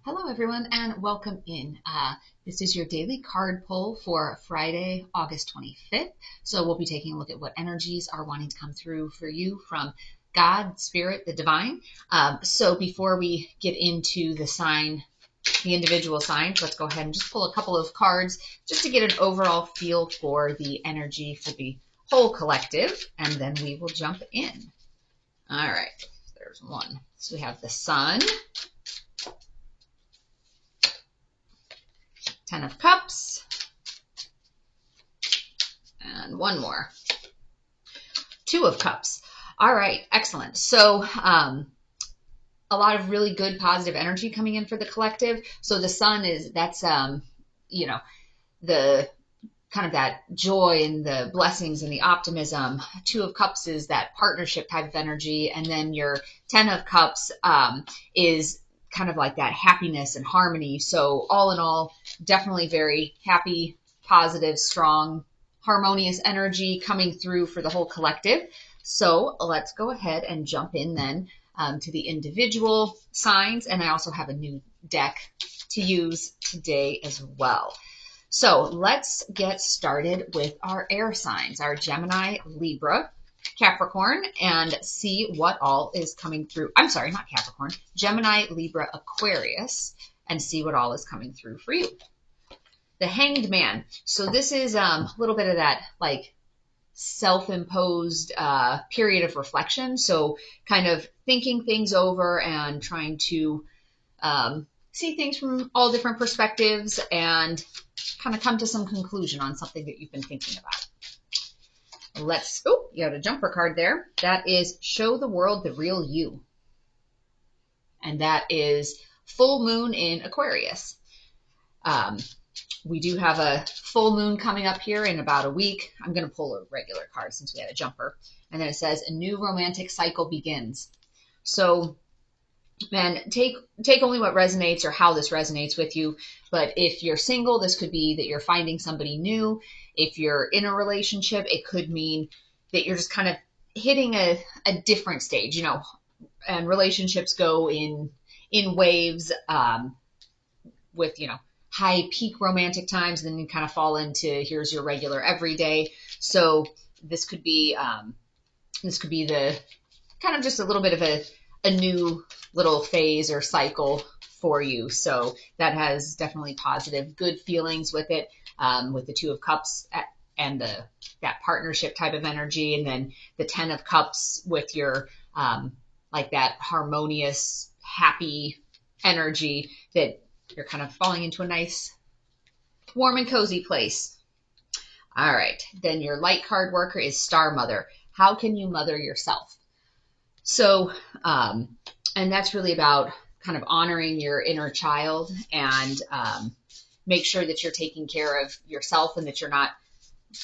Hello, everyone, and welcome in. This is your daily card pull for Friday, August 25th. So, we'll be taking a look at what energies are wanting to come through for you from God, Spirit, the Divine. Before we get into the individual signs, let's go ahead and just pull a couple of cards just to get an overall feel for the energy for the whole collective, and then we will jump in. All right, there's one. So, we have the Sun. Ten of Cups, and one more. Two of Cups. All right, excellent. So a lot of really good positive energy coming in for the collective. So the Sun that's the kind of that joy and the blessings and the optimism. Two of Cups is that partnership type of energy, and then your Ten of Cups is kind of like that happiness and harmony. So all in all, definitely very happy, positive, strong, harmonious energy coming through for the whole collective. So let's go ahead and jump in then to the individual signs. And I also have a new deck to use today as well. So let's get started with our air signs, our Gemini, Libra, Capricorn, and see what all is coming through. I'm sorry, not Capricorn, Gemini, Libra, Aquarius, and see what all is coming through for you. The Hanged Man. So this is a little bit of that like self-imposed period of reflection. So kind of thinking things over and trying to see things from all different perspectives and kind of come to some conclusion on something that you've been thinking about. You got a jumper card there. That is Show the World the Real You. And that is full moon in Aquarius. We do have a full moon coming up here in about a week. I'm going to pull a regular card since we had a jumper. And then it says, a new romantic cycle begins. So, man, take only what resonates or how this resonates with you. But if you're single, this could be that you're finding somebody new. If you're in a relationship, it could mean that you're just kind of hitting a different stage, and relationships go in waves with, high peak romantic times, and then you kind of fall into here's your regular everyday. So this could be the kind of just a little bit of a new little phase or cycle for you. So that has definitely positive, good feelings with it, with the Two of Cups and that partnership type of energy. And then the Ten of Cups with your, like that harmonious, happy energy that you're kind of falling into a nice, warm and cozy place. All right. Then your light card worker is Star Mother. How can you mother yourself? So, and that's really about kind of honoring your inner child and make sure that you're taking care of yourself and that you're not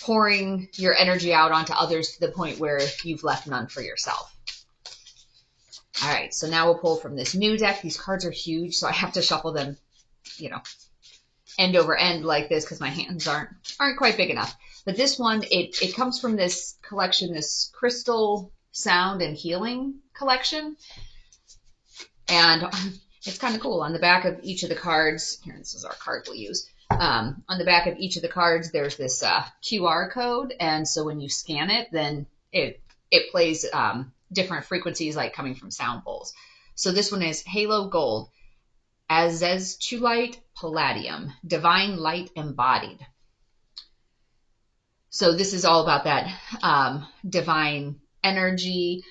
pouring your energy out onto others to the point where you've left none for yourself. All right, so now we'll pull from this new deck. These cards are huge, so I have to shuffle them, end over end like this because my hands aren't quite big enough. But this one, it comes from this collection, this Crystal Sound and Healing collection. And it's kind of cool. On the back of each of the cards, here, this is our card we'll use. On the back of each of the cards, there's this QR code. And so when you scan it, then it plays different frequencies like coming from sound bowls. So this one is Halo Gold, Azeztulite Palladium, Divine Light Embodied. So this is all about that divine energy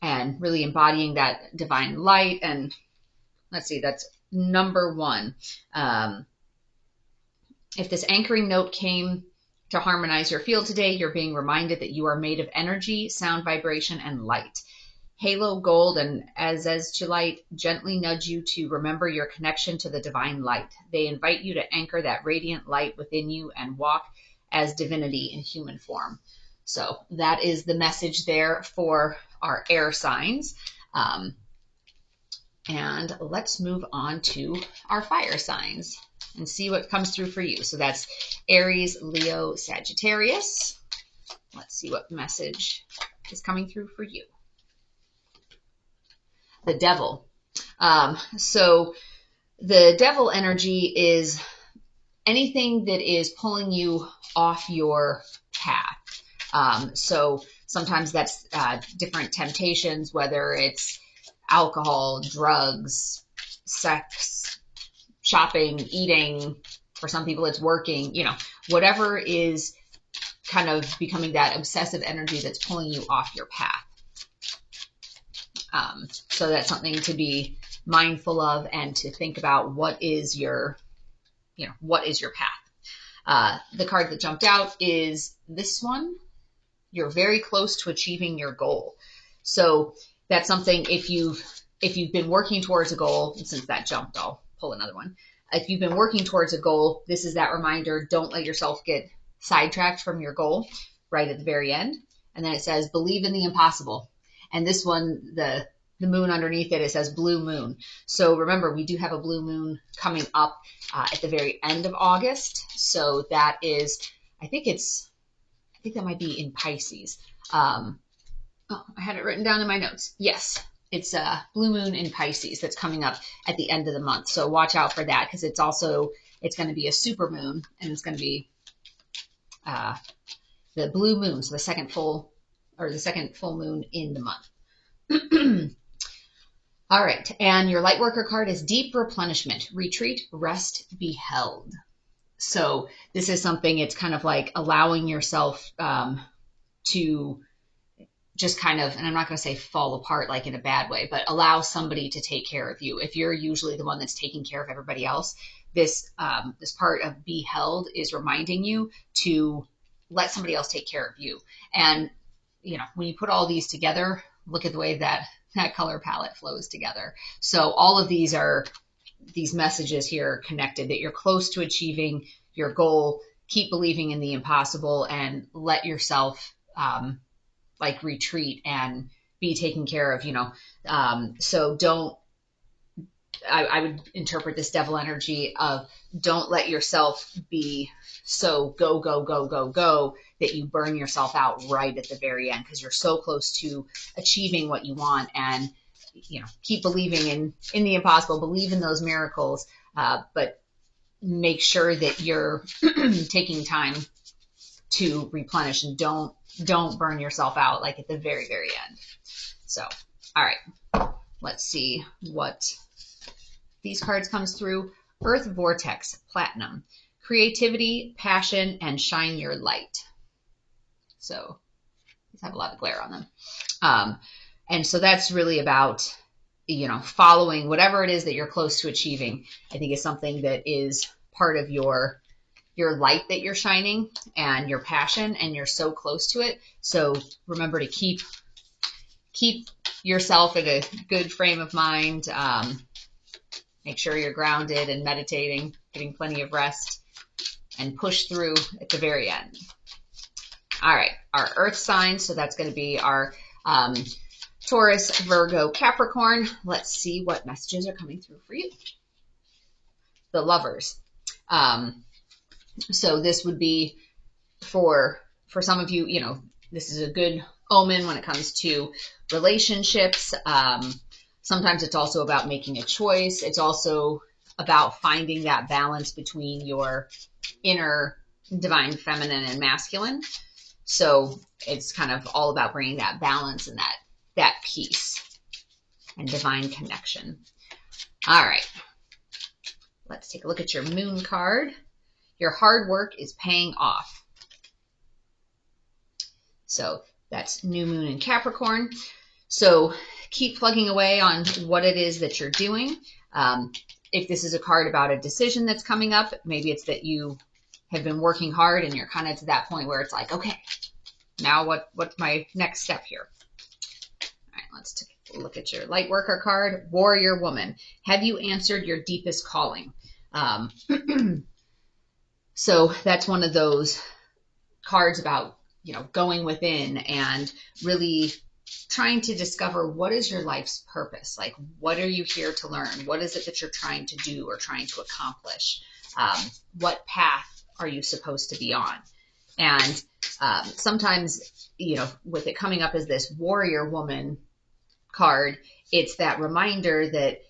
and really embodying that divine light. And let's see, that's number one. If this anchoring note came to harmonize your field today, you're being reminded that you are made of energy, sound vibration, and light. Halo Gold and Azeztulite gently nudge you to remember your connection to the divine light. They invite you to anchor that radiant light within you and walk as divinity in human form. So that is the message there for our air signs. And let's move on to our fire signs and see what comes through for you. So that's Aries, Leo, Sagittarius. Let's see what message is coming through for you. The Devil. So The devil energy is anything that is pulling you off your path. So sometimes that's different temptations, whether it's alcohol, drugs, sex, shopping, eating. For some people, it's working, whatever is kind of becoming that obsessive energy that's pulling you off your path. So that's something to be mindful of and to think about what is your path. The card that jumped out is this one. You're very close to achieving your goal. So that's something, if you've been working towards a goal, and since that jumped, I'll pull another one. If you've been working towards a goal, this is that reminder, don't let yourself get sidetracked from your goal right at the very end. And then it says, believe in the impossible. And this one, the moon underneath it, it says blue moon. So remember, we do have a blue moon coming up at the very end of August. So that is, I think that might be in Pisces. I had it written down in my notes. Yes, it's a blue moon in Pisces that's coming up at the end of the month. So watch out for that, because it's going to be a super moon, and it's going to be the blue moon, so the second full moon in the month. All right, and your light worker card is deep replenishment, retreat, rest, be held. So this is something, it's kind of like allowing yourself to just kind of, and I'm not going to say fall apart like in a bad way, but allow somebody to take care of you. If you're usually the one that's taking care of everybody else, this part of be held is reminding you to let somebody else take care of you. And, when you put all these together, look at the way that color palette flows together. So all of these messages here are connected, that you're close to achieving your goal. Keep believing in the impossible and let yourself retreat and be taken care of, so I would interpret this devil energy of, don't let yourself be so go, go, go, go, go that you burn yourself out right at the very end, because you're so close to achieving what you want. And keep believing in the impossible, believe in those miracles, but make sure that you're taking time to replenish, and don't burn yourself out like at the very, very end. So, all right, let's see what these cards comes through. Earth Vortex, Platinum, creativity, passion, and shine your light. So these have a lot of glare on them. And so that's really about, following whatever it is that you're close to achieving. I think is something that is part of your light that you're shining and your passion, and you're so close to it. So remember to keep yourself in a good frame of mind. Make sure you're grounded and meditating, getting plenty of rest, and push through at the very end. All right, our earth signs. So that's going to be our Taurus, Virgo, Capricorn. Let's see what messages are coming through for you. The Lovers. So this would be for some of you, this is a good omen when it comes to relationships. Sometimes it's also about making a choice. It's also about finding that balance between your inner divine feminine and masculine. So it's kind of all about bringing that balance and that peace and divine connection. All right. Let's take a look at your moon card. Your hard work is paying off. So that's new moon in Capricorn. So keep plugging away on what it is that you're doing. If this is a card about a decision that's coming up, maybe it's that you have been working hard and you're kind of to that point where it's like, okay, now what's my next step here? All right, let's take a look at your light worker card, Warrior Woman. Have you answered your deepest calling? So that's one of those cards about, going within and really trying to discover what is your life's purpose. Like, what are you here to learn? What is it that you're trying to do or trying to accomplish? What path are you supposed to be on? And sometimes, with it coming up as this Warrior Woman card, it's that reminder that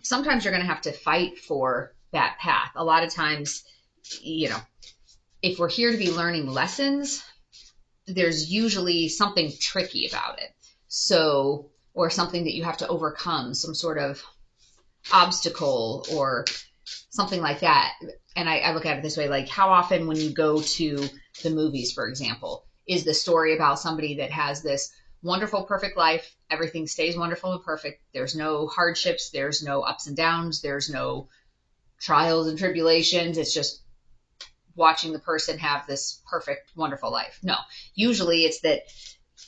sometimes you're going to have to fight for that path. A lot of times, you know, if we're here to be learning lessons, there's usually something tricky about it. So, or something that you have to overcome, some sort of obstacle or something like that. And I look at it this way, like how often when you go to the movies, for example, is the story about somebody that has this wonderful, perfect life. Everything stays wonderful and perfect. There's no hardships. There's no ups and downs. There's no trials and tribulations. It's just watching the person have this perfect, wonderful life. No, usually it's that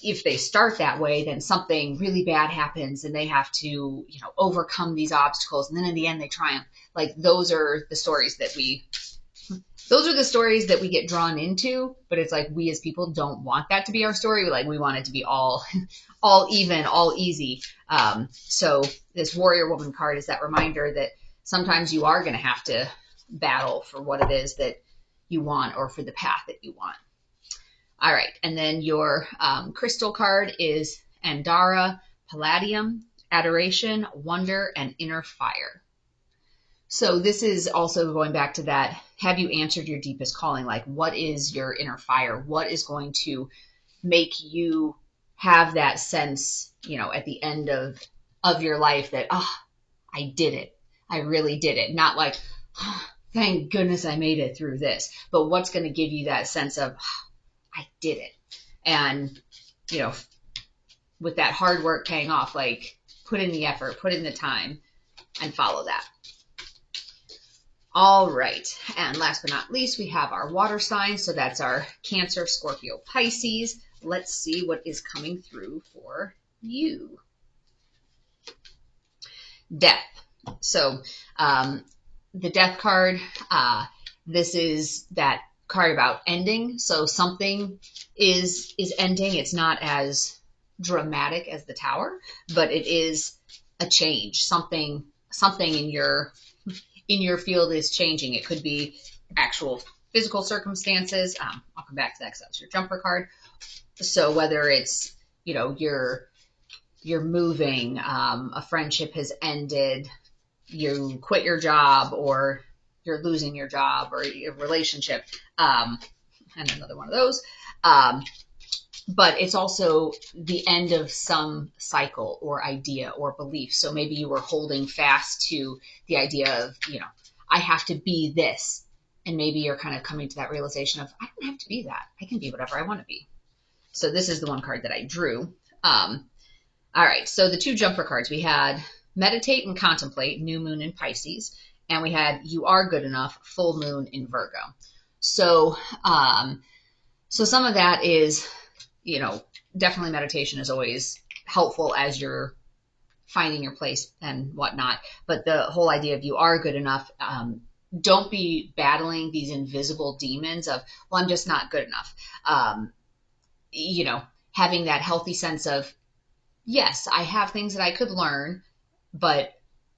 if they start that way, then something really bad happens and they have to, you know, overcome these obstacles. And then in the end, they triumph. Like those are the stories that we get drawn into, but it's like we as people don't want that to be our story. We want it to be all even, all easy. So this warrior woman card is that reminder that sometimes you are going to have to battle for what it is that you want or for the path that you want. All right, and then your crystal card is Andara, Palladium, Adoration, Wonder, and Inner Fire. So this is also going back to that, have you answered your deepest calling? Like, what is your inner fire? What is going to make you have that sense, you know, at the end of your life that, I did it. I really did it. Not like, thank goodness I made it through this. But what's going to give you that sense of, I did it. And, you know, with that hard work paying off, like put in the effort, put in the time, and follow that. All right. And last but not least, we have our water signs. So that's our Cancer, Scorpio, Pisces. Let's see what is coming through for you. Death. So the Death card, this is that card about ending. So something is ending. It's not as dramatic as the Tower, but it is a change. Something in your field is changing. It could be actual physical circumstances. I'll come back to that because that's your jumper card. So whether it's, you know, you're moving, a friendship has ended, you quit your job, or you're losing your job, or your relationship, and another one of those. But it's also the end of some cycle or idea or belief. So maybe you were holding fast to the idea of, you know, I have to be this. And maybe you're kind of coming to that realization of, I don't have to be that. I can be whatever I want to be. So this is the one card that I drew. All right. So the two jumper cards, we had Meditate and Contemplate, New Moon in Pisces. And we had You Are Good Enough, Full Moon in Virgo. So, so some of that is, you know, definitely meditation is always helpful as you're finding your place and whatnot. But the whole idea of you are good enough, don't be battling these invisible demons of, well, I'm just not good enough. You know, having that healthy sense of, yes, I have things that I could learn, but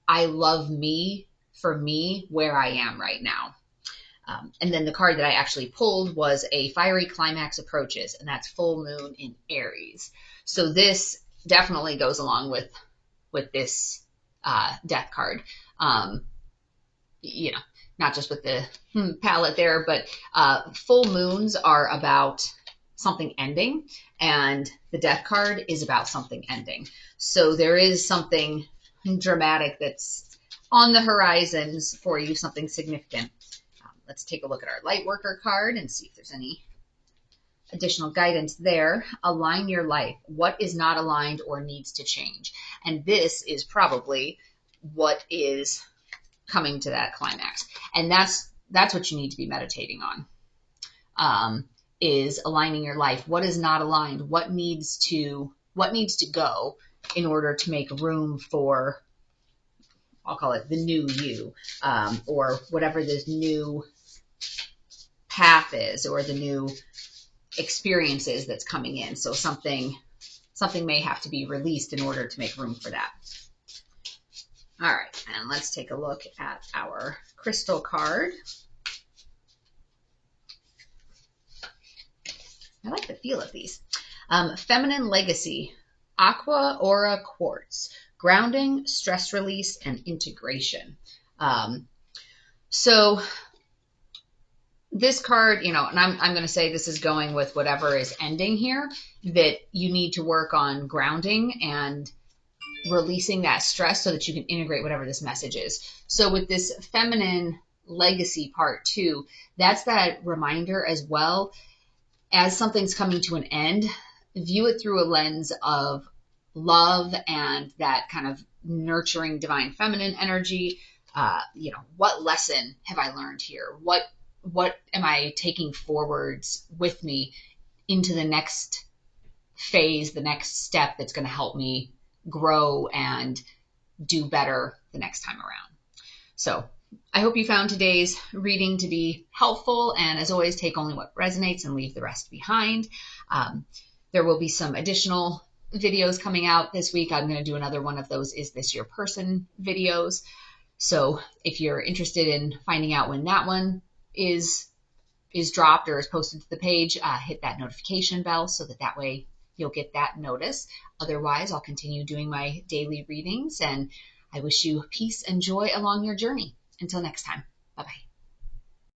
I love me for me where I am right now. And then the card that I actually pulled was a Fiery Climax Approaches, and that's full moon in Aries. So this definitely goes along with this death card. You know, not just with the palette there, but full moons are about something ending, and the death card is about something ending. So there is something dramatic that's on the horizons for you, something significant. Let's take a look at our light worker card and see if there's any additional guidance there. Align your life. What is not aligned or needs to change? And this is probably what is coming to that climax. And that's what you need to be meditating on, is aligning your life. What is not aligned? What needs to go in order to make room for, I'll call it the new you, or whatever this new path is, or the new experiences that's coming in. So something may have to be released in order to make room for that. All right, and let's take a look at our crystal card. I like the feel of these. Feminine Legacy, Aqua Aura Quartz. grounding, stress release, and integration. So this card, and I'm going to say this is going with whatever is ending here, that you need to work on grounding and releasing that stress so that you can integrate whatever this message is. So with this feminine legacy part too, that's that reminder as well. As something's coming to an end, view it through a lens of love and that kind of nurturing divine feminine energy. What lesson have I learned here? What am I taking forwards with me into the next phase, the next step that's going to help me grow and do better the next time around? So I hope you found today's reading to be helpful. And as always, take only what resonates and leave the rest behind. There will be some additional videos coming out this week. I'm going to do another one of those Is This Your Person videos. So if you're interested in finding out when that one is dropped or is posted to the page, hit that notification bell so that way you'll get that notice. Otherwise, I'll continue doing my daily readings, and I wish you peace and joy along your journey. Until next time, bye-bye.